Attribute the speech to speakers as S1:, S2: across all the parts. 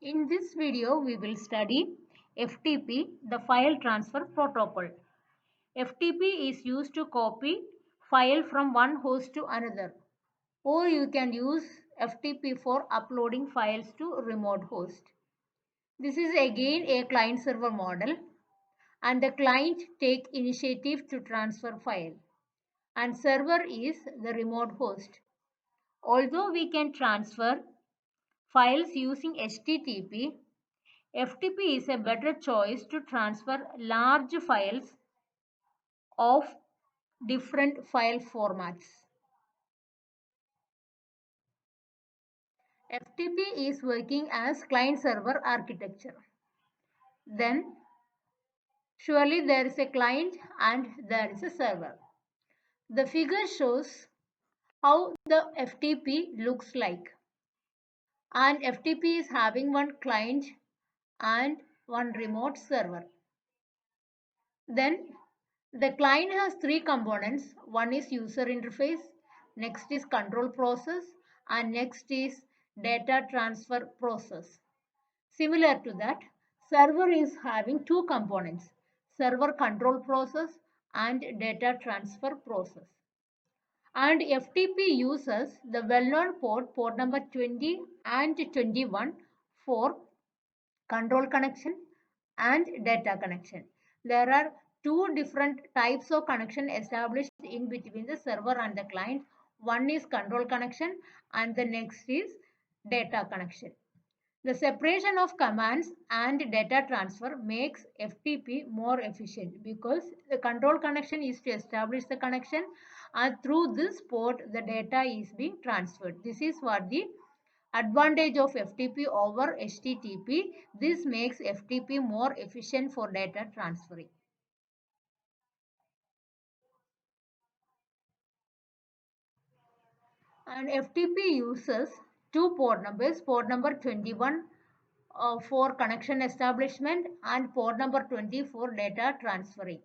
S1: In this video, we will study FTP, the file transfer protocol. FTP is used to copy file from one host to another, or you can use FTP for uploading files to remote host. This is again a client server model, and the client take initiative to transfer file, and server is the remote host. Although we can transfer files using HTTP, FTP is a better choice to transfer large files of different file formats. FTP is working as client-server architecture. Then, surely there is a client and there is a server. The figure shows how the FTP looks like. And FTP is having one client and one remote server. Then the client has three components. One is user interface, next is control process, and next is data transfer process. Similar to that, server is having two components, server control process and data transfer process. And FTP uses the well-known port number 20 and 21 for control connection and data connection. There are two different types of connection established in between the server and the client. One is control connection and the next is data connection. The separation of commands and data transfer makes FTP more efficient because the control connection is to establish the connection, and through this port the data is being transferred. This is what the advantage of FTP over HTTP. This makes FTP more efficient for data transferring. And FTP uses two port numbers, port number 21 for connection establishment and port number 20 for data transferring.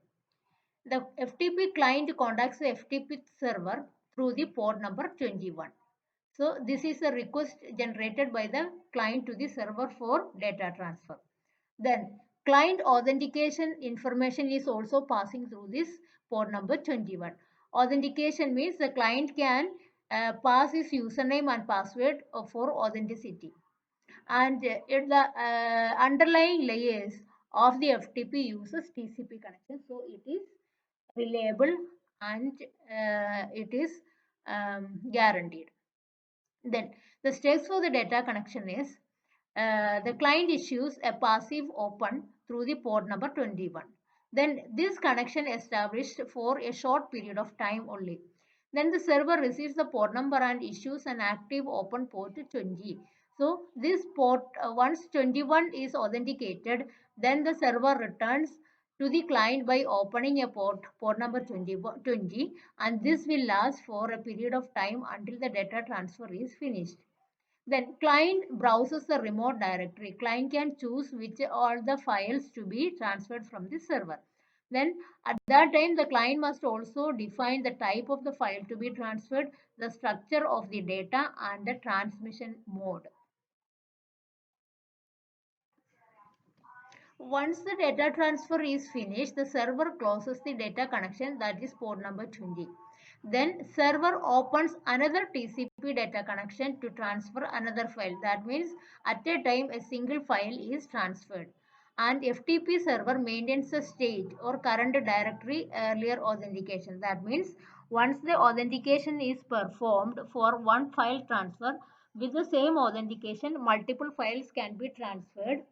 S1: The FTP client contacts the FTP server through the port number 21. So this is a request generated by the client to the server for data transfer. Then client authentication information is also passing through this port number 21. Authentication means the client can pass his username and password for authenticity. And the underlying layers of the FTP uses TCP connection. So it is reliable and it is guaranteed. Then the steps for the data connection is the client issues a passive open through the port number 21. Then this connection established for a short period of time only. Then the server receives the port number and issues an active open port 20. So this port, once 21 is authenticated, then the server returns to the client by opening a port number 20, and this will last for a period of time until the data transfer is finished. Then client browses the remote directory. Client can choose which are the files to be transferred from the server. Then at that time the client must also define the type of the file to be transferred, the structure of the data and the transmission mode. Once the data transfer is finished, the server closes the data connection, that is port number 20. Then server opens another TCP data connection to transfer another file. That means at a time a single file is transferred. And FTP server maintains the state or current directory earlier authentication. That means once the authentication is performed for one file transfer, with the same authentication multiple files can be transferred,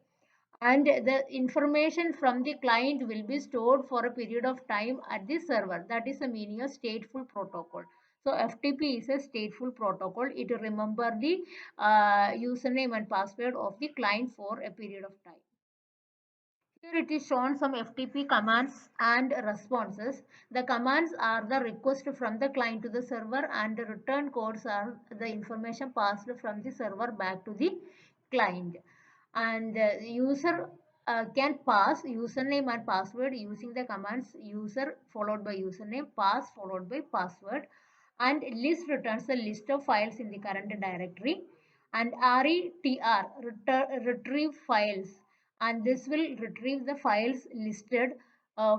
S1: and the information from the client will be stored for a period of time at the server. That is the meaning of stateful protocol. So FTP is a stateful protocol. It will remember the username and password of the client for a period of time. Here it is shown some FTP commands and responses. The commands are the request from the client to the server, and the return codes are the information passed from the server back to the client. And the user can pass username and password using the commands user followed by username, pass followed by password, and list returns the list of files in the current directory. and retr retrieve files, and this will retrieve the files listed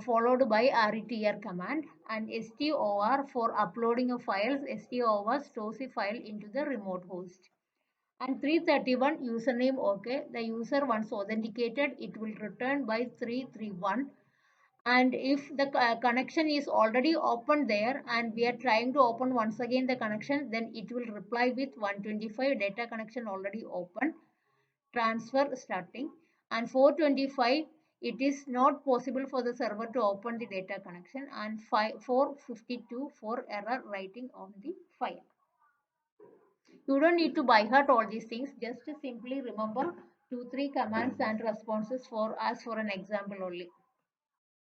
S1: followed by retr command, and stor for uploading of files. Stor stores the file into the remote host. And 331 username okay. The user once authenticated, it will return by 331. And if the connection is already opened there and we are trying to open once again the connection, then it will reply with 125 data connection already open, transfer starting. And 425, it is not possible for the server to open the data connection, and 452 for error writing on the file. You don't need to by heart all these things, just simply remember 2 3 commands and responses for as for an example only.